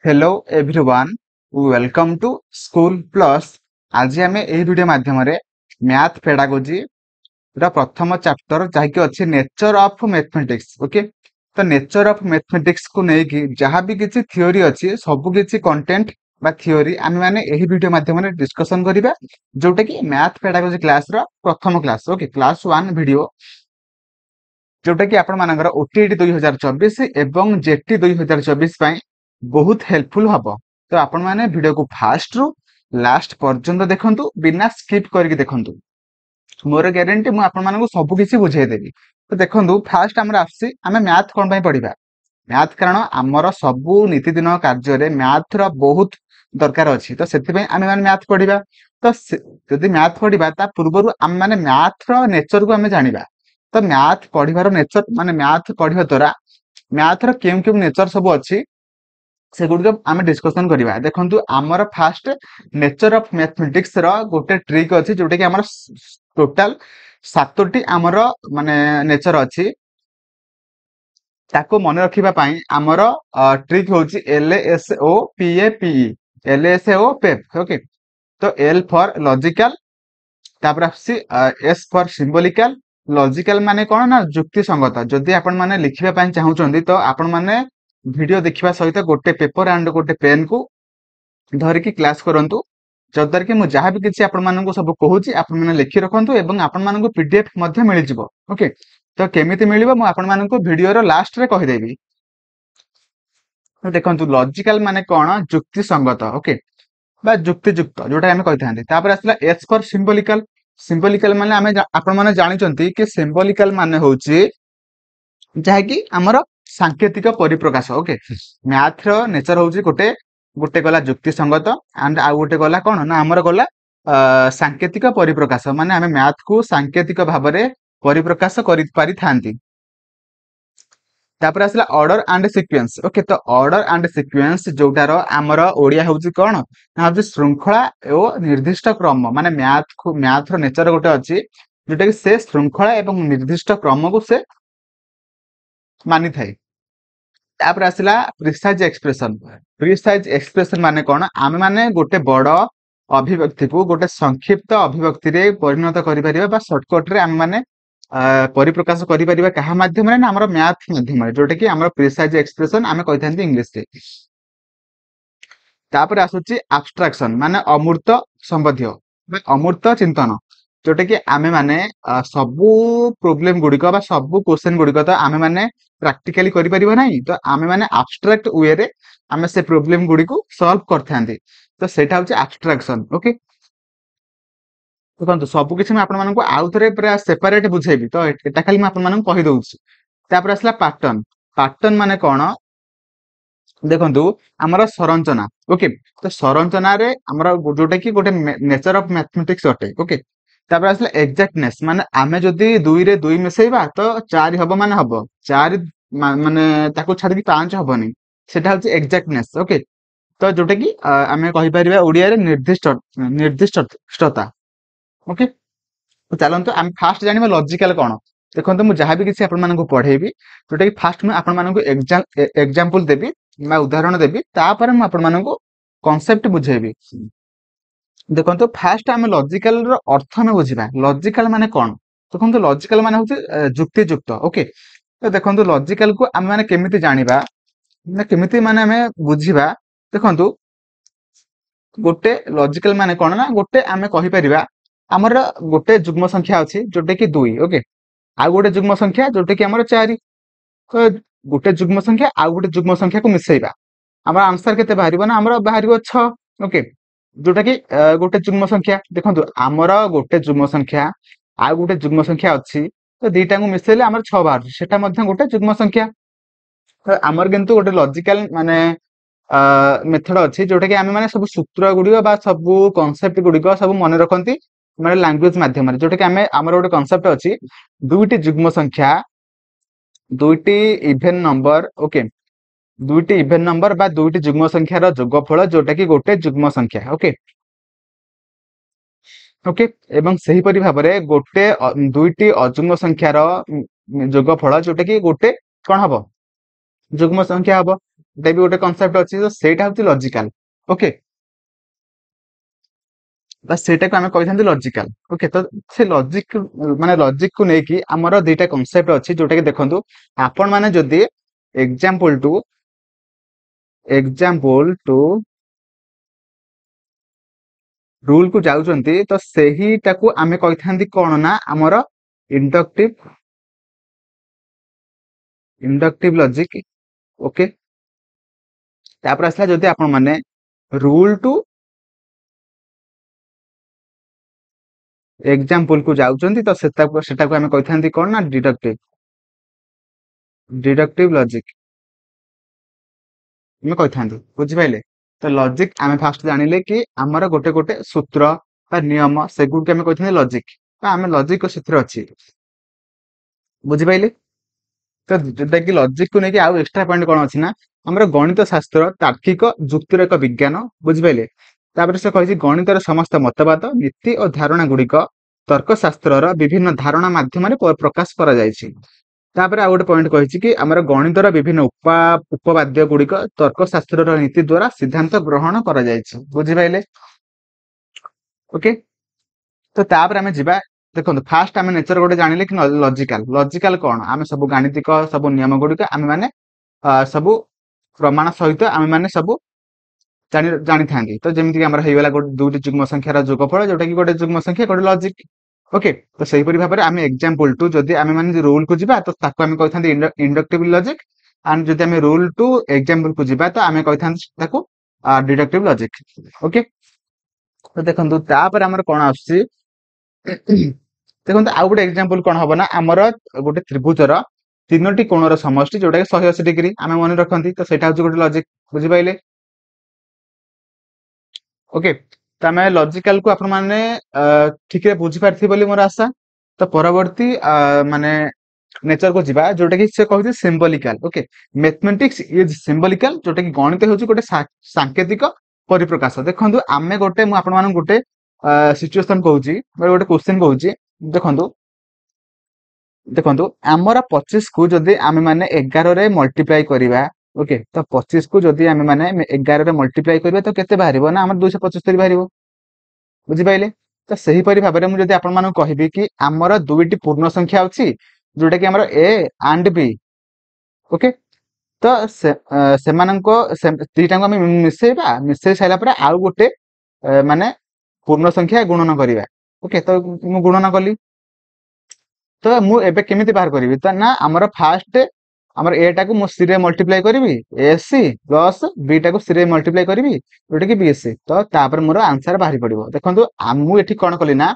Hello everyone welcome to school plus. आज आम यह वीडियो माध्यम मैथ पेडागोजी प्रथम चैप्टर जहाँकि अच्छे नेचर ऑफ मैथमेटिक्स। ओके, तो नेचर ऑफ मैथमेटिक्स को लेकिन जहाँ भी किसी थ्योरी अच्छी सब किसी कंटेंट बा थ्योरी आम मैंने यही वीडियो माध्यम डिस्कसन करिबा, जोटा कि मैथ पेडागोजी क्लास रो प्रथम क्लास। ओके, क्लास 1 वीडियो जोटा कि आपण मानकर ओटीईटी 2024 एवं जेटी 2024 बहुत हेल्पफुल हम। तो आपण माने वीडियो को फास्ट रु लास्ट पर्यंत देखंतु, बिना स्किप करके देखंतु। मोर ग्यारंटी मु आपण मानकु सब किछि बुझाई देबी। तो देखंतु फास्ट हमर आसी हमें मैथ कोन पई पढिबा। मैथ कारण हमर सबु नीतिदिन कार्य रे मैथ रो बहुत दरकार अछि। तो सेति पई आमे माने मैथ पढिबा। तो यदि मैथ पढिबा ता पूर्वरु हम माने मैथ रो नेचर को हमें जानिबा। तो मैथ पढिबार नेचर माने मैथ पढिबा द्वारा मैथ रो केम केम नेचर सब अछि से गुड आम डिस्कसन करिबा। देखंतु हमर फास्ट नेचर ऑफ मैथमेटिक्स रो गोटे ट्रिक अछि जोटे कि हमर टोटल 7टी हमर माने नेचर अछि। ताको मन रखिबा पाई हमर ट्रिक होछि LSO PAPE, LSO PEP। Okay, तो L फॉर लॉजिकल, तापर आसी S फॉर सिंबॉलिकल। लॉजिकल माने कोन ना जुक्ति संगत। जदि आपण माने लिखिबा पाई चाहुचंदी तो आपण माने वीडियो देखिबा सहित गोटे पेपर एंड गोटे पेन को धरिकी क्लास करंतु, जदर कि मु जहाँ भी किसी आपण मानकु सब कहूची आपण माने लिखि रखंतु एवं आपण मानकु पीडीएफ मध्ये मिल जिवो। ओके, तो केमिति मिलिबो मु आपण मानकु वीडियो रो लास्ट रे कहि देबी। तो देखंतु लॉजिकल माने कोन जुक्ति संगत। ओके, बा जुक्ति युक्त जोटा हमें कहिथांती। तापर आसला एस फॉर सिंबॉलिकल। सिंबॉलिकल माने हमें आपण माने जानिचंती कि सिंबॉलिकल माने होची जहा कि हमर सांकेतिक परिप्रकाश। ओके, मैथ रो नेचर होची गोटे गोटे गला जुक्ति संगत एंड आ गोटे गला कोन ना हमर गला सांकेतिक परिप्रकाश। माने हमें मैथ को सांकेतिक भाव में परिप्रकाश करि पारि थांती। तापर आसला ऑर्डर एंड सीक्वेंस। ओके, तो ऑर्डर एंड सीक्वेंस जोटार आमर ओडिया होची कोन ना होची श्रृंखला और निर्दिष्ट क्रम। माने मैथ रो नेचर गोटे अछि जोटा कि से श्रृंखला एवं निर्दिष्ट क्रम को से मानि थाए। तापर आसला प्रिसाइज एक्सप्रेशन। प्रिसाइज एक्सप्रेशन माने कोन आमे माने गोटे बड़ अभिव्यक्ति को गोटे संक्षिप्त अभिव्यक्ति रे परिणत करि परिबा बा शॉर्टकट रे आमे माने परिप्रकाश करि परिबा कहा माध्यम रे ना हमर मैथ माध्यम रे, जोटा कि हमर प्रिसाइज एक्सप्रेशन आमे कहिथांती इंग्लिश रे। तापर आसुची एब्स्ट्रैक्शन माने अमूर्त संबंधी बा अमूर्त चिंतन, जोटा कि आमे माने सबु प्रॉब्लम गुडी को बा सबु क्वेश्चन गुडी को तो आमे माने प्रैक्टिकली करि परिबा नाही। तो आमे माने एब्स्ट्रैक्ट वे रे आमे से प्रॉब्लम गुडी को सॉल्व करथांती। तो सेटा होची एब्स्ट्रैक्शन। ओके, देखो सब किसी आपण मानक आउ थे पूरा सेपरेट बुझेबी, तो एटा खाली मैं आपण कहि दउछि। तापर आसला पैटर्न। पैटर्न माने कोन देखंतु हमर संरचना। ओके, तो संरचना रे हमर जोटा कि गोटे नेचर ऑफ मैथमेटिक्स अटे। ओके, तापर आसला एग्जैक्टनेस माने आमे जदी 2 रे 2 मिसेइबा तो 4 हबो माने हबो 4 माने ताको छाडी 5 हबोनी, सेटा होछि एग्जैक्टनेस। ओके, तो जोटा कि आमे कहि परिबा ओडिया रे निर्दिष्टता। ओके, तो चलंतु आम फास्ट जानिबा लॉजिकल कोन। देखंतु मु जहाँ भी किसी आपण मानकु पढेबी जोटा कि फास्ट मैं आपण मानकु एग्जांपल देबी, मैं उदाहरण देबी, तापर मैं आपण मानकु कांसेप्ट बुझेबी। देखंतु फास्ट आम लॉजिकल रो अर्थ में बुझिबा। लॉजिकल माने कोन देखंतु लॉजिकल माने होछि जुक्ति युक्त। ओके, तो देखंतु लॉजिकल को आम माने केमिति जानिबा ना केमिति माने हमें बुझिबा। देखंतु गोटे लॉजिकल माने कोन ना गोटे आमे कहि परिबा हमर गोटे जुग्म संख्या अछि जोटे कि 2। ओके, आ गोटे जुग्म संख्या जोटे कि हमर 4। तो गोटे जुग्म संख्या आ गोटे जुग्म संख्या को मिसेइबा हमर आंसर केते बाहरिबो ना हमर बाहरिबो 6। ओके, जोटा कि गोटे जुग्म संख्या देखंतु हमर गोटे जुग्म संख्या आ गोटे जुग्म संख्या अछि, तो दीटा को मिसेले हमर 6 बाहर, सेटा मध्ये गोटे जुग्म संख्या। तो हमर किंतु गोटे लॉजिकल माने मेथड अछि जोटा कि आमे माने सब सूत्र गुडी बा सब कांसेप्ट गुडी को सब मन रखंती माने लैंग्वेज माध्यम रे, जोटा कि आमे हमर गोटे कांसेप्ट अछि दुईटी जुग्म संख्या दुईटी इवन नंबर। ओके, दुईटी इवन नंबर बा दुईटी जुग्म संख्या रो जोगफल जोटा कि गोटे जुग्म संख्या। ओके, ओके, एवं सही परि भाबरे गोटे दुईटी अजुग्म संख्या रो जोगफल जोटा कि गोटे कोन हबो जुग्म संख्या हबो। ଏଟା ବି ଗୋଟେ କନସେप्ଟ ଅଛି, ତ ସେଇଟା ହଉଛି ଲଜିକାଲ। ଓକେ, ତ ସେଇଟାକୁ ଆମେ କହିଥାନ୍ତି ଲଜିକାଲ। ଓକେ, ତ ସେ ଲଜିକ ମାନେ ଲଜିକ କୁ ନେଇକି ଆମର ଦିଟା କନସେପ୍ଟ ଅଛି, ଯୋଉଟା କି ଦେଖନ୍ତୁ ଆପଣ ମାନେ ଯଦି ଏକ୍ସାମ୍ପଲ ଟୁ ରୁଲ କୁ ଯାଉଛନ୍ତି, ତ ସେହିଟାକୁ ଆମେ କହିଥାନ୍ତି କଣ ନା ଆମର ଇଣ୍ଡକ୍ଟିଭ ଲଜିକ। ଓକେ, ତାପରେ ଆସିଲା ଯଦି ଆପଣ ମାନେ ରୁଲ ଟୁ ଏକ୍ସାମ୍ପଲ କୁ ଯାଉଛନ୍ତି, ତ ସେଟାକୁ ଆମେ କହିଥାନ୍ତି କଣ ନା ଡିଡକ୍ଟିଭ ଲଜିକ ଆମେ କହିଥାନ୍ତି। ବୁଝିପାରିଲେ? ତ ଲଜିକ ଆମେ ଫାଷ୍ଟ ଜାଣିଲେ କି ଆମର ଗୋଟେ ଗୋଟେ ସୂତ୍ର ବା ନିୟମ, ସେଗୁଡିକୁ ଆମେ କହିଥାନ୍ତି ଲଜିକ, ବା ଆମେ ଲଜିକ ସେଥିରେ ଅଛି। ବୁଝିପାରିଲେ? ତ ଯୋଉଟା କି ଲଜିକ କୁ ନେଇକି ଆଉ ଏକ୍ସଟ୍ରା ପଏଣ୍ଟ କଣ ଅଛି ନା ଆମର ଗଣିତ ଶାସ୍ତ୍ର ତାର୍କିକ ଯୁକ୍ତିର ଏକ ବିଜ୍ଞାନ। ବୁଝିପାରିଲେ? ତାପରେ ସେ କହିଛି ଗଣିତର ସମସ୍ତ ମତବାଦ, ନୀତି ଓ ଧାରଣା ଗୁଡିକ ତର୍କଶାସ୍ତ୍ରର ବିଭିନ୍ନ ଧାରଣା ମାଧ୍ୟମରେ ପ୍ରକାଶ କରାଯାଇଛି। ତାପରେ ଆଉ ଗୋଟେ ପଏଣ୍ଟ କହିଛି କି ଆମର ଗଣିତର ବିଭିନ୍ନ ଉପବାଦ୍ୟ ଗୁଡିକ ତର୍କଶାସ୍ତ୍ରର ନୀତି ଦ୍ଵାରା ସିଦ୍ଧାନ୍ତ ଗ୍ରହଣ କରାଯାଇଛି। ବୁଝିପାରିଲେ? ଓକେ, ତ ତାପରେ ଆମେ ଯିବା। ଦେଖନ୍ତୁ ଫାଷ୍ଟ ଆମେ ନେଚର ଗୋଟେ ଜାଣିଲେ କି ଲଜିକାଲ କଣ, ଆମେ ସବୁ ଗାଣିତିକ ସବୁ ନିୟମ ଗୁଡିକ ଆମେ ମାନେ ସବୁ ପ୍ରମାଣ ସହିତ ଆମେ ମାନେ ସବୁ ଜାଣିଥାନ୍ତି। ତ ଯେମିତିକି ଆମର ହେଇଗଲା ଗୋଟେ ଦୁଇଟି ଯୁଗ୍ମ ସଂଖ୍ୟାର ଯୋଗଫଳ, ଯୋଉଟା କି ଗୋଟେ ଯୁଗ୍ମ ସଂଖ୍ୟା ଗୋଟେ ଲଜିକ। ଓକେ, ତ ସେଇପରି ଭାବରେ ଆମେ ଏକ୍ସାମ୍ପଲ2 ଯଦି ଆମେ ମାନେ ରୁଲ କୁ ଯିବା, ତ ତାକୁ ଆମେ କହିଥାନ୍ତି ଇଣ୍ଡକ୍ଟିଭ ଲଜିକ। ଆଣ୍ଡ ଯଦି ଆମେ ରୁଲ ଟୁ ଏକ୍ସାମ୍ପଲ କୁ ଯିବା, ତ ଆମେ କହିଥାନ୍ତି ତାକୁ ଡିଡକ୍ଟିଭ ଲଜିକ। ଓକେ, ତ ଦେଖନ୍ତୁ ତାପରେ ଆମର କଣ ଆସୁଛି, ଦେଖନ୍ତୁ ଆଉ ଗୋଟେ ଏକ୍ସାମ୍ପଲ କଣ ହବ ନା ଆମର ଗୋଟେ ତ୍ରିଭୁଜର ତିନୋଟି କୋଣର ସମଷ୍ଟି, ଯୋଉଟା କି 180 ଡିଗ୍ରୀ ଆମେ ମନେ ରଖନ୍ତି। ତ ସେଇଟା ହଉଛି ଗୋଟେ ଲଜିକ। ବୁଝିପାରିଲେ? ଓକେ, ତ ଆମେ ଲଜିକାଲ କୁ ଆପଣ ମାନେ ଠିକରେ ବୁଝିପାରିଥିବେ ବୋଲି ମୋର ଆଶା। ତ ପରବର୍ତ୍ତୀ ମାନେ ନେଚର କୁ ଯିବା, ଯୋଉଟା କି ସେ କହୁଛି ସିମ୍ବଲିକାଲ। ଓକେ, ମ୍ୟାଥମେଟିକ୍ସ ଇଜ ସିମ୍ବଲିକାଲ, ଯୋଉଟା କି ଗଣିତ ହେଉଛି ଗୋଟେ ସାଙ୍କେତିକ ପରିପ୍ରକାଶ। ଦେଖନ୍ତୁ ଆମେ ମୁଁ ଆପଣମାନଙ୍କୁ ଗୋଟେ ସିଚୁଏସନ କହୁଛି, ଗୋଟେ କ୍ୱେଶ୍ଚିନ୍ କହୁଛି। ଦେଖନ୍ତୁ ଦେଖନ୍ତୁ ଆମର 25 କୁ ଯଦି ଆମେ ମାନେ 11ରେ ମଲ୍ଟିପ୍ଲାଏ କରିବା, ଓକେ, ତ 25 କୁ ଯଦି ଆମେ ମାନେ 11ରେ ମଲ୍ଟିପ୍ଲାଏ କରିବା, ତ କେତେ ବାହାରିବ ନା ଆମର 275 ବାହାରିବ। ବୁଝିପାରିଲେ? ତ ସେହିପରି ଭାବରେ ମୁଁ ଯଦି ଆପଣମାନଙ୍କୁ କହିବି କି ଆମର ଦୁଇଟି ପୂର୍ଣ୍ଣ ସଂଖ୍ୟା ଅଛି, ଯୋଉଟା କି ଆମର ଏ ଆଣ୍ଡ ବି। ଓକେ, ତ ସେମାନଙ୍କ ଦିଟାଙ୍କୁ ଆମେ ମିଶେଇ ସାରିଲା ପରେ ଆଉ ଗୋଟେ ମାନେ ପୂର୍ଣ୍ଣ ସଂଖ୍ୟା ଗୁଣନ କରିବା। ଓକେ, ତ ମୁଁ ଗୁଣନ କଲି, ତ ମୁଁ ଏବେ କେମିତି ବାହାର କରିବି, ତ ନା ଆମର ଫାଷ୍ଟ ଆମର ଏ ଟାକୁ ମୁଁ ସି ରେ ମଲ୍ଟିପ୍ଲାଏ କରିବି, ଏସି ପ୍ଲସ ବି ଟାକୁ ସି ରେ ମଲ୍ଟିପ୍ଲାଏ କରିବି, ଯୋଉଟା କି ବିଏସି। ତ ତାପରେ ମୋର ଆନ୍ସର ବାହାରି ପଡିବ। ଦେଖନ୍ତୁ ମୁଁ ଏଠି କଣ କଲି ନା,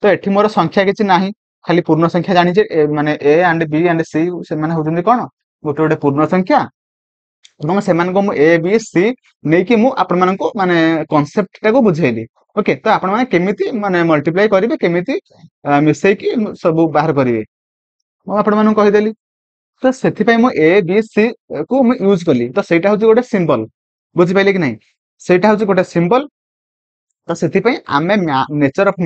ତ ଏଠି ମୋର ସଂଖ୍ୟା କିଛି ନାହିଁ, ଖାଲି ପୂର୍ଣ୍ଣ ସଂଖ୍ୟା ଜାଣିଛେ। ମାନେ A and B and C ସେମାନେ ହଉଛନ୍ତି କଣ ଗୋଟେ ଗୋଟେ ପୂର୍ଣ୍ଣ ସଂଖ୍ୟା, ଏବଂ ସେମାନଙ୍କୁ ମୁଁ ଏ ବି ସି ନେଇକି ମୁଁ ଆପଣମାନଙ୍କୁ ମାନେ କନସେପ୍ଟ ଟାକୁ ବୁଝେଇଲି। ଓକେ, ତ ଆପଣ ମାନେ କେମିତି ମାନେ ମଲ୍ଟିପ୍ଲାଏ କରିବେ, କେମିତି ମିଶେଇକି ସବୁ ବାହାର କରିବେ, ମୁଁ ଆପଣମାନଙ୍କୁ କହିଦେଲି। ତ ସେଥିପାଇଁ ମୁଁ ଏ ବି ସି କୁ ମୁଁ ୟୁଜ କଲି, ତ ସେଇଟା ହଉଛି ଗୋଟେ ସିମ୍ବଲ। ବୁଝିପାରିଲେ କି ନାହିଁ? ସେଇଟା ହଉଛି ଗୋଟେ ସିମ୍ବଲ। ତ ସେଥିପାଇଁ ଆମେ ନେଚର ଅଫ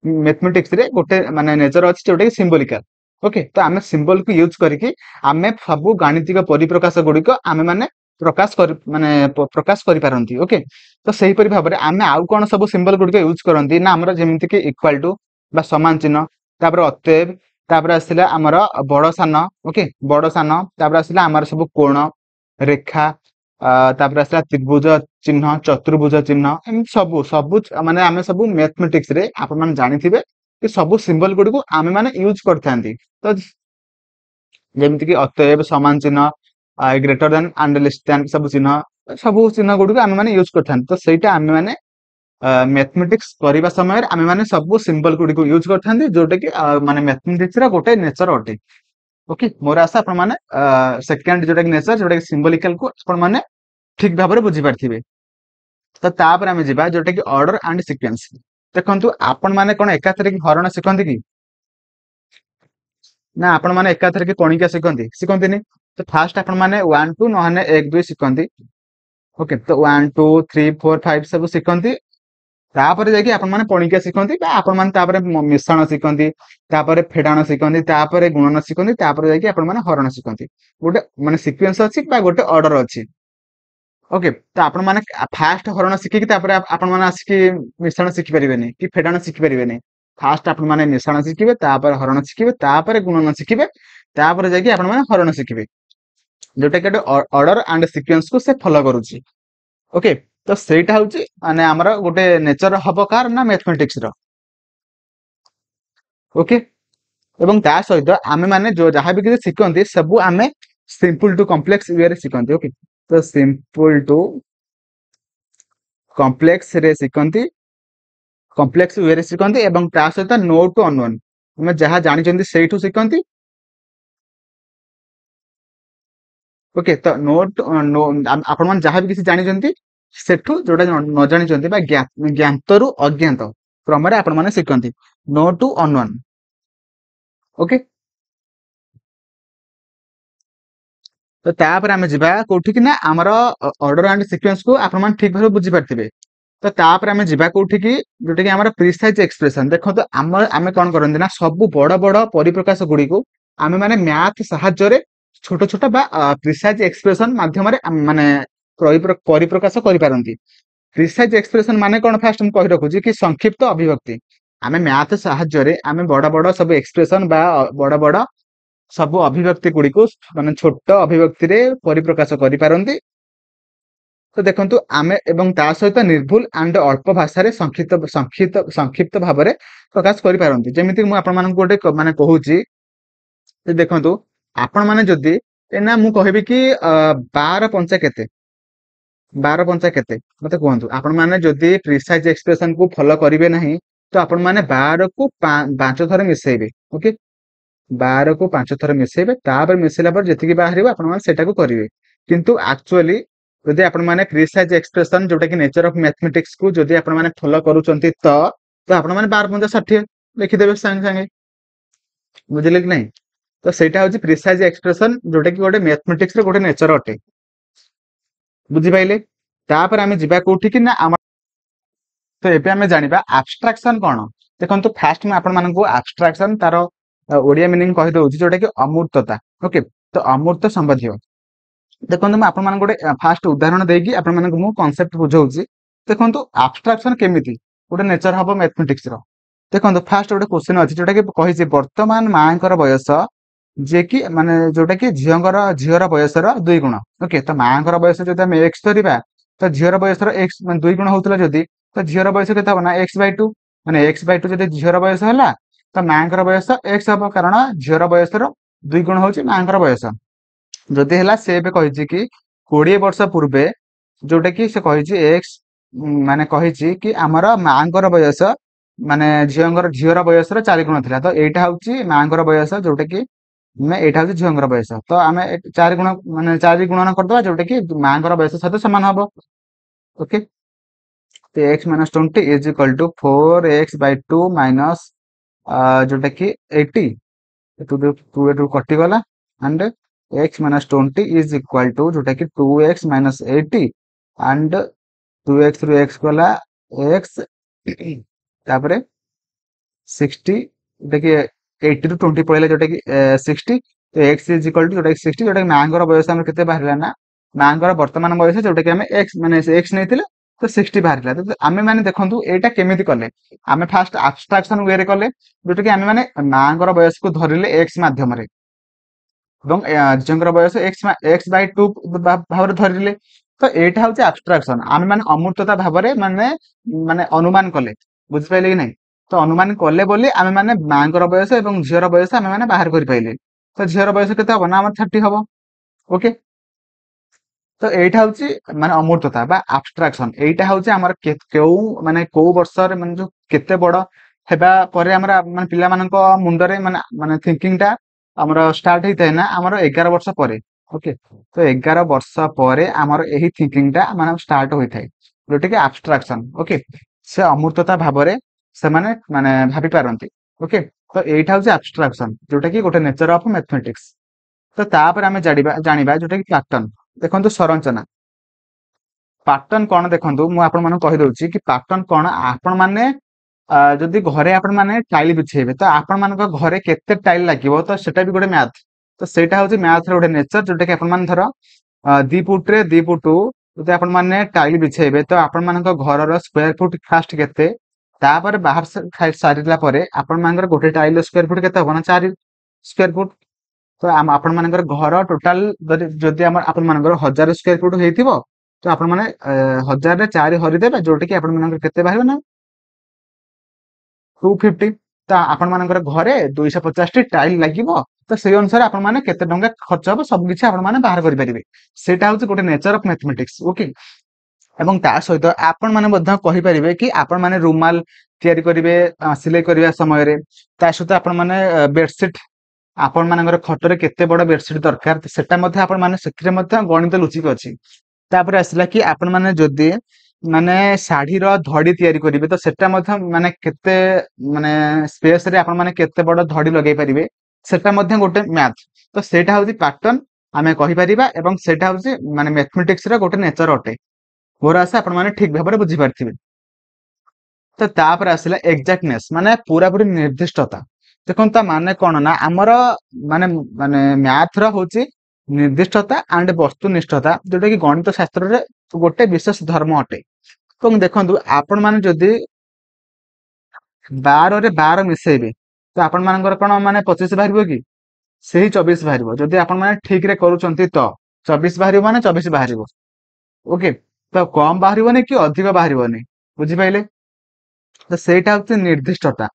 ମ୍ୟାଥମେଟିକ୍ସ ରେ ଗୋଟେ ମାନେ ନେଚର ଅଛି, ଯୋଉଟା କି ସିମ୍ବଲିକାଲ। ଓକେ, ତ ଆମେ ସିମ୍ବଲ କୁ ୟୁଜ କରିକି ଆମେ ସବୁ ଗାଣିତିକ ପରିପ୍ରକାଶ ଗୁଡିକ ଆମେ ମାନେ ପ୍ରକାଶ କରିପାରନ୍ତି। ଓକେ, ତ ସେଇପରି ଭାବରେ ଆମେ ଆଉ କଣ ସବୁ ସିମ୍ବଲ ଗୁଡିକ ୟୁଜ କରନ୍ତି ନା ଆମର ଯେମିତି କି ଇକ୍ୱାଲ ଟୁ ବା ସମାନ ଚିହ୍ନ, ତାପରେ ଅତଏବ, ତାପରେ ଆସିଲା ଆମର ବଡ ସାନ। ଓକେ, ବଡ ସାନ, ତାପରେ ଆସିଲା ଆମର ସବୁ କୋଣ, ରେଖା, ତାପରେ ଆସିଲା ତ୍ରିଭୁଜ ଚିହ୍ନ, ଚତୁର୍ଭୁଜ ଚିହ୍ନ, ଏମିତି ସବୁ ସବୁ ମାନେ ଆମେ ସବୁ ମ୍ୟାଥମେଟିକ୍ସ ରେ ଆପଣ ମାନେ ଜାଣିଥିବେ କି ସବୁ ସିମ୍ବଲ ଗୁଡିକୁ ଆମେ ମାନେ ୟୁଜ କରିଥାନ୍ତି। ତ ଯେମିତି କି ଅତଏବ, ସମାନ ଚିହ୍ନ, greater then and less than, ସବୁ ଚିହ୍ନ ଗୁଡିକୁ ଆମେ ମାନେ ୟୁଜ କରିଥାନ୍ତି। ତ ସେଇଟା ଆମେ ମାନେ ମ୍ୟାଥମେଟିକ୍ସ କରିବା ସମୟରେ ଆମେ ମାନେ ସବୁ ସିମ୍ବଲ ଗୁଡିକୁ ୟୁଜ କରିଥାନ୍ତି, ଯୋଉଟା କି ମାନେ ମ୍ୟାଥମେଟିକ୍ସ ର ଗୋଟେ ନେଚର ଅଟେ। ଓକେ, ମୋର ଆଶା ଆପଣ ମାନେ ସେକେଣ୍ଡ ଯୋଉଟା କି ନେଚର, ଯୋଉଟା କି ସିମ୍ବଲିକାଲ କୁ ଆପଣ ମାନେ ଠିକ ଭାବରେ ବୁଝିପାରିଥିବେ। ତ ତାପରେ ଆମେ ଯିବା ଯୋଉଟା କି ଅର୍ଡର ଆଣ୍ଡ ସିକ୍ୱେନ୍ସ। ଦେଖନ୍ତୁ ଆପଣ ମାନେ କଣ ଏକାଥରେ କି ହରଣ ଶିଖନ୍ତି କି? ନା ଆପଣ ମାନେ ଏକାଥରେ କି କଣିକା ଶିଖନ୍ତିନି। ତ ଫାଷ୍ଟ ଆପଣ ମାନେ 1 2 ନହେଲେ 1 2 ଶିଖନ୍ତି। ଓକେ, ତ 1 2 3 4 5 ସବୁ ଶିଖନ୍ତି। तापर जाकि आपण माने पणिका शिखंती बा आपण माने तापर मिश्रण शिखंती तापर फेडाण शिखंती तापर गुणन शिखंती तापर जाकि आपण माने हरण शिखंती गोटे माने सीक्वेंस अछि बा गोटे ऑर्डर अछि ओके तो आपण माने फास्ट हरण शिखिकी तापर आपण माने आसिकी मिश्रण शिखि परिबेनी कि फेडाण शिखि परिबेनी फास्ट आपण माने मिश्रण शिखिबे तापर हरण शिखिबे तापर गुणन शिखिबे तापर जाकि आपण माने हरण शिखिबे जोटा कि ऑर्डर एंड सीक्वेंस को से फॉलो करूची ओके तो सेटा हूँ माने आमर गोटे नेचर हम कार ना मैथमेटिक्स रो ओके एवं ता सहित आमे माने जो जहाँ भी किसी शिखती सबू आमे सिंपल टू कॉम्प्लेक्स वे रे शिखती ओके तो सिंपल टू कॉम्प्लेक्स रे शिखती कॉम्प्लेक्स वे रे शिखती एवं ता सहित नो टू अननोन आमे जहाँ जानी सेठू शिखती ओके तो नोट नो आपण मान जहाँ भी किसी जानी सेठू जोटा न जानी ज्ञातरु अज्ञात क्रम आपण माने शिखती नो टू अनवन ओके तो तापर आमे जिबा कोठी कि ना हमर ऑर्डर एंड सीक्वेंस को आपण मान ठीक भाबे बुझी पारथिबे तो तापर आमे जिबा कोठी कि जोटा कि हमर प्रिसाइज एक्सप्रेशन देखो तो आमे कोन करंदी ना सब बड़ बड़ परिप्रकाश गुडी को आमे माने मैथ सहाय्य रे छोट छोट बा प्रिसाइज एक्सप्रेशन माध्यम रे माने परिप्रकाश करि पारंती प्रिसाइज एक्सप्रेशन माने कोन फास्ट हम कहि रखुजी कि संक्षिप्त अभिव्यक्ति आमे मैथ सहाय्य रे आमे बड़ बड़ सब एक्सप्रेशन बा बड़ बड़ सब अभिव्यक्ति गुडी को माने छोट अभिव्यक्ति रे परिप्रकाश करि पारंती तो देखंतु आमे एवं ता सहित निर्भुल एंड अल्प भाषा रे संक्षिप्त संक्षिप्त संक्षिप्त भाव रे प्रकाश करि पारंती जेमिति मु आपण मानन गोटे माने कहूची जे देखंतु आपण माने जदी एना मु कहबी कि 12 पंचा केते 12 पंचा केते मते कहंतु आपण माने जदी प्रिसाइज एक्सप्रेशन को फॉलो करिवे नहीं तो आपण माने 12 को 5 थर मिसेइबे ओके 12 को 5 थर मिसेइबे तापर मिसेला पर जेतिकी बाहरिबो आपण माने सेटा को करिवे किंतु एक्चुअली जदि आपण माने प्रिसाइज एक्सप्रेशन जोटा कि नेचर ऑफ मैथमेटिक्स को जदि आपण माने फॉलो करूचंती तो आपण माने 12 पंचा 60 लिखि देबे संग संगे बुझिले कि नहीं तो सेटा होची प्रिसाइज एक्सप्रेशन जोटा कि गोटे मैथमेटिक्स रे गोटे नेचर अटे बुझि पाइले तापर आमे जिबा कोठी कि ना तो एबे आमे जानिबा एब्स्ट्रैक्शन कोन देखंतु फास्ट में आपण मानन को एब्स्ट्रैक्शन तारो ओडिया मीनिंग कहि दउची जोटा कि अमूर्तता ओके तो अमूर्त संबंधी देखंतु मैं आपण मानन गोटे फास्ट उदाहरण देकी आपण मानन को मु कांसेप्ट बुझाउची देखंतु एब्स्ट्रैक्शन केमिति गोटे नेचर हबो मैथमेटिक्स रो देखंतु फास्ट गोटे क्वेश्चन अछि जोटा कि कहि जे वर्तमान मांकर बयस जे कि माने जोटा कि झियर बयस रो 2 गुण ओके तो मांकर बयस जदि हम x धरिबा तो झियर बयस रो x माने 2 गुण होतला जदि तो झियर बयस केते हबो ना x/2 माने x/2 जदि झियर बयस होला तो मांकर बयस x हबो कारण झियर बयस रो 2 गुण होची मांकर बयस जदि हला से बे कहिछि कि 20 वर्ष पूर्वे जोटा कि से कहिछि x माने कहिछि कि हमर मांकर बयस माने झियर बयस रो 4 गुण थिला तो एटा होची मांकर बयस जोटा कि मैं एटा होची झियर बयस तो आमे 4 गुण माने 4 गुणन करदबा जोटा कि मांकर बयस सहित समान हबो ओके तो x - 20 is equal to 4x/2 minus जोटा कि 80 टू टू कटि गला and x - 20 is equal to जोटा कि 2x - 80 एंड 2x रु x गला x तापरे 60 जोटा कि 80 रु 20 पळेला जोटा कि 60 तो x इज इक्वल टू जोटा कि 60 जोटा कि मांगर बयस हमर केते बाहरला ना मांगर वर्तमान बयस जोटा कि हमें x माने x नैथिले तो 60 बाहरला तो आमे माने देखंतु एटा केमिति करले आमे फास्ट एब्स्ट्रैक्शन वे रे करले जोटा कि आमे माने मांगर बयस को धरिले x माध्यम रे এবং ଝିଅଙ୍କର ବୟସ x/2 ଭାବରେ ଧରିଲେ ତ ଏଇଟା ହଉଛି ଆବଷ୍ଟ୍ରାକ୍ସନ ଆମେ ମାନେ ଅମୂର୍ତ୍ତତା ଭାବରେ ମାନେ ମାନେ ଅନୁମାନ କଲେ ବୁଝିପାରିଲେ କି ନାହିଁ ତ ଅନୁମାନ କଲେ ବୋଲି ଆମେ ମାନେ ମାଙ୍କର ବୟସ ଏବଂ ଝିଅର ବୟସ ଆମେ ମାନେ ବାହାର କରିପାରିଲେ ତ ଝିଅର ବୟସ କେତେ ହବ ନା ଆମର 30 ହବ ଓକେ ତ ଏଇଟା ହଉଛି ମାନେ ଅମୂର୍ତ୍ତତା ବା ଆବଷ୍ଟ୍ରାକ୍ସନ ଏଇଟା ହଉଛି ଆମର କେଉଁ ମାନେ କୋଉ ବର୍ଷରେ ମାନେ ଯୋଉ କେତେ ବଡ ହେବା ପରେ ଆମର ମାନେ ପିଲାମାନଙ୍କ ମୁଣ୍ଡରେ ମାନେ ମାନେ ଥିଙ୍କିଂ ଟା ଆମର ଷ୍ଟାର୍ଟ ହେଇଥାଏ ନା ଆମର 11 ବର୍ଷ ପରେ ଓକେ ତ 11 ବର୍ଷ ପରେ ଆମର ଏହି ଥିଙ୍କିଂ ଟା ମାନେ ଷ୍ଟାର୍ଟ ହୋଇଥାଏ ଯୋଉଟା କି ଆବଷ୍ଟ୍ରାକ୍ସନ ଓକେ ସେ ଅମୂର୍ତ୍ତତା ଭାବରେ ସେମାନେ ମାନେ ଭାବି ପାରନ୍ତି ଓକେ ତ ଏଇଟା ହଉଛି ଆବଷ୍ଟ୍ରାକ୍ସନ ଯୋଉଟା କି ଗୋଟେ ନେଚର ଅଫ ମ୍ୟାଥମେଟିକ୍ସ ତ ତାପରେ ଆମେ ଜାଣିବା ଯୋଉଟା କି ପ୍ୟାଟର୍ନ ଦେଖନ୍ତୁ ସଂରଚନା ପାଟର୍ନ କଣ ଦେଖନ୍ତୁ ମୁଁ ଆପଣ ମାନଙ୍କୁ କହିଦଉଛି କି ପାଟର୍ନ କଣ ଆପଣ ମାନେ ଯଦି ଘରେ ଆପଣ ମାନେ ଟାଇଲ ବିଛେଇବେ ତ ଆପଣ ମାନଙ୍କ ଘରେ କେତେ ଟାଇଲ ଲାଗିବ ତ ସେଟା ବି ଗୋଟେ ମ୍ୟାଥ। ତ ସେଇଟା ହଉଛି ମ୍ୟାଥ ର ଗୋଟେ ନେଚର ଯୋଉଟା କି ଆପଣ ମାନେ ଧର 2 ଫୁଟ ରେ 2 ଫୁଟ ଯଦି ଆପଣ ମାନେ ଟାଇଲ ବିଛେଇବେ ତ ଆପଣ ମାନଙ୍କ ଘରର ସ୍କୋୟାର ଫୁଟ ଫାଷ୍ଟ କେତେ ତାପରେ ବାହାର ସାରିଲା ପରେ ଆପଣ ମାନଙ୍କର ଗୋଟେ ଟାଇଲ ସ୍କୋୟାର ଫୁଟ କେତେ ହବ ନା 4 ସ୍କୋୟାର ଫୁଟ। ତ ଆପଣ ମାନଙ୍କର ଘର ଟୋଟାଲ ଯଦି ଆପଣ ମାନଙ୍କର 1000 ସ୍କୋୟାର ଫୁଟ ହେଇଥିବ ତ ଆପଣ ମାନେ 1000 ରେ 4 ହରିଦେବେ ଯୋଉଟା କି ଆପଣ ମାନଙ୍କର କେତେ ବାହାରିବ ନା 250। ତ ଆପଣ ମାନଙ୍କର ଘରେ 250 ଟି ଟାଇଲ ଲାଗିବ ତ ସେଇ ଅନୁସାରେ ଆପଣ ମାନେ କେତେ ଟଙ୍କା ଖର୍ଚ୍ଚ ହବ ସବୁ କିଛି ଆପଣ ମାନେ ବାହାର କରିପାରିବେ। ସେଇଟା ହଉଛି ଗୋଟେ ନେଚର ଅଫ ମ୍ୟାଥମେଟିକ୍ସ ଓକେ। ଏବଂ ତା ସହିତ ଆପଣ ମାନେ ମଧ୍ୟ କହିପାରିବେ କି ଆପଣ ମାନେ ରୁମାଲ ତିଆରି କରିବେ ସିଲେଇ କରିବା ସମୟରେ ତା ସହିତ ଆପଣ ମାନେ ବେଡସିଟ୍ ଆପଣ ମାନଙ୍କର ଖଟରେ କେତେ ବଡ ବେଡସିଟ୍ ଦରକାର ସେଟା ମଧ୍ୟ ଆପଣ ମାନେ ସେଥିରେ ମଧ୍ୟ ଗଣିତ ଲୁଚିକି ଅଛି। ତାପରେ ଆସିଲା କି ଆପଣ ମାନେ ଯଦି ମାନେ ଶାଢୀର ଧଡି ତିଆରି କରିବେ ତ ସେଟା ମଧ୍ୟ ମାନେ କେତେ ମାନେ ସ୍ପେସ ରେ ଆପଣ ମାନେ କେତେ ବଡ ଧଡି ଲଗେଇ ପାରିବେ ସେଟା ମଧ୍ୟ ଗୋଟେ ମ୍ୟାଥ। ତ ସେଇଟା ହଉଛି ପାଟର୍ନ ଆମେ କହିପାରିବା ଏବଂ ସେଇଟା ହଉଛି ମାନେ ମ୍ୟାଥମେଟିକ୍ସ ର ଗୋଟେ ନେଚର ଅଟେ। ମୋର ଆଶା ଆପଣ ମାନେ ଠିକ ଭାବରେ ବୁଝିପାରିଥିବେ। ତ ତାପରେ ଆସିଲା ଏକ୍ଜାକ୍ଟନେସ୍ ମାନେ ପୁରାପୁରି ନିର୍ଦ୍ଦିଷ୍ଟତା। ଦେଖନ୍ତୁ ତା ମାନେ କଣ ନା ଆମର ମାନେ ମାନେ ମ୍ୟାଥ ର ହଉଛି ନିର୍ଦ୍ଦିଷ୍ଟତା ଆଣ୍ଡ ବସ୍ତୁନିଷ୍ଠତା ଯୋଉଟା କି ଗଣିତ ଶାସ୍ତ୍ରରେ ଗୋଟେ ବିଶେଷ ଧର୍ମ ଅଟେ। ଏବଂ ଦେଖନ୍ତୁ ଆପଣ ମାନେ ଯଦି 12 ରେ 12 ମିଶେଇବେ ତ ଆପଣ ମାନଙ୍କର କଣ ମାନେ 25 ବାହାରିବ କି? ସେହି 24 ବାହାରିବ ଯଦି ଆପଣ ମାନେ ଠିକ ରେ କରୁଛନ୍ତି ତ 24 ବାହାରିବ ମାନେ 24 ବାହାରିବ। ଓକେ ତ କମ ବାହାରିବନି କି ଅଧିକ ବାହାରିବନି ବୁଝିପାରିଲେ। ତ ସେଇଟା ହଉଛି ନିର୍ଦ୍ଦିଷ୍ଟତା।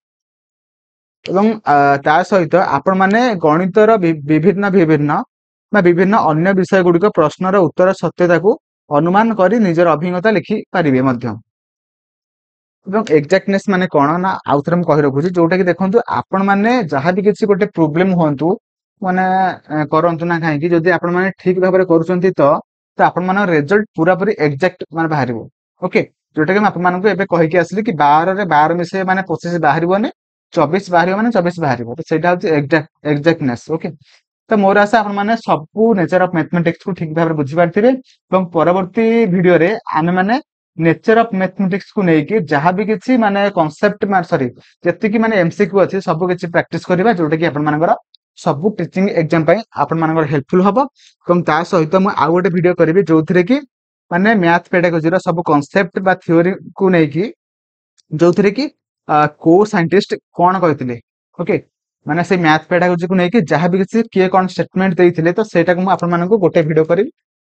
ଏବଂ ତା ସହିତ ଆପଣ ମାନେ ଗଣିତର ବିଭିନ୍ନ ବିଭିନ୍ନ ବା ବିଭିନ୍ନ ଅନ୍ୟ ବିଷୟ ଗୁଡିକ ପ୍ରଶ୍ନର ଉତ୍ତର ସତ୍ୟତାକୁ ଅନୁମାନ କରି ନିଜର ଅଭିଜ୍ଞତା ଲେଖି ପାରିବେ ମଧ୍ୟ। ଏବଂ ଏକ୍ଜାକ୍ଟନେସ୍ ମାନେ କଣ ନା ଆଉ ଥରେ ମୁଁ କହି ରଖୁଛି ଯୋଉଟା କି ଦେଖନ୍ତୁ ଆପଣ ମାନେ ଯାହାବି କିଛି ଗୋଟେ ପ୍ରୋବ୍ଲେମ ହୁଅନ୍ତୁ ମାନେ କରନ୍ତୁ ନା କାହିଁକି ଯଦି ଆପଣ ମାନେ ଠିକ ଭାବରେ କରୁଛନ୍ତି ତ ଆପଣ ମାନଙ୍କ ରେଜଲ୍ଟ ପୁରାପୁରି ଏକ୍ଜାକ୍ଟ ମାନେ ବାହାରିବ ଓକେ। ଯୋଉଟା କି ମୁଁ ଆପଣମାନଙ୍କୁ ଏବେ କହିକି ଆସିଲି କି 12 ରେ 12 ମିଶେଇ ମାନେ 25 ବାହାରିବନି 24 ବାହାରିବ ମାନେ 24 ବାହାରିବ ତ ସେଇଟା ହଉଛି ଏକ୍ଜାକ୍ଟନେସ୍ ଓକେ। ତ ମୋର ଆଶା ଆପଣ ମାନେ ସବୁ ନେଚର ଅଫ ମ୍ୟାଥମେଟିକ୍ସ କୁ ଠିକ ଭାବରେ ବୁଝିପାରିଥିବେ ଏବଂ ପରବର୍ତ୍ତୀ ଭିଡିଓରେ ଆମେ ମାନେ ନେଚର ଅଫ ମ୍ୟାଥମେଟିକ୍ସ କୁ ନେଇକି ଯାହାବି କିଛି ମାନେ କନସେପ୍ଟ ସରି ଯେତିକି ମାନେ ଏମସିକ୍ୟୁ ଅଛି ସବୁ କିଛି ପ୍ରାକ୍ଟିସ କରିବା ଯୋଉଟା କି ଆପଣ ମାନଙ୍କର ସବୁ ଟିଚିଂ ଏକ୍ଜାମ ପାଇଁ ଆପଣ ମାନଙ୍କର ହେଲ୍ପଫୁଲ ହବ। ଏବଂ ତା ସହିତ ମୁଁ ଆଉ ଗୋଟେ ଭିଡିଓ କରିବି ଯୋଉଥିରେ କି ମାନେ ମ୍ୟାଥ ପେଡାଗୋଜିର ସବୁ କନସେପ୍ଟ ବା ଥିଓରି କୁ ନେଇକି ଯୋଉଥିରେ କି କୋଉ ସାଇଣ୍ଟିଷ୍ଟ କଣ କହିଥିଲେ ଓକେ। ମାନେ ସେଇ ମ୍ୟାଥ ପେଡାଗୋଜିକୁ ନେଇକି ଯାହାବି କିଛି କିଏ କଣ ଷ୍ଟେଟମେଣ୍ଟ ଦେଇଥିଲେ ତ ସେଇଟାକୁ ମୁଁ ଆପଣ ମାନଙ୍କୁ ଗୋଟେ ଭିଡିଓ କରିବି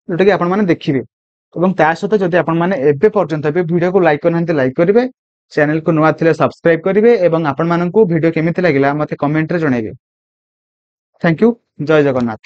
ଯୋଉଟା କି ଆପଣ ମାନେ ଦେଖିବେ। ଏବଂ ତା ସହିତ ଯଦି ଆପଣ ମାନେ ଏବେ ପର୍ଯ୍ୟନ୍ତ ବି ଭିଡିଓକୁ ଲାଇକ୍ କରିନାହାନ୍ତି ଲାଇକ୍ କରିବେ। ଚ୍ୟାନେଲ କୁ ନୂଆ ଥିଲେ ସବସ୍କ୍ରାଇବ କରିବେ ଏବଂ ଆପଣ ମାନଙ୍କୁ ଭିଡିଓ କେମିତି ଲାଗିଲା ମତେ କମେଣ୍ଟ ରେ ଜଣେଇବେ। ଥ୍ୟାଙ୍କ ୟୁ ଜୟ ଜଗନ୍ନାଥ।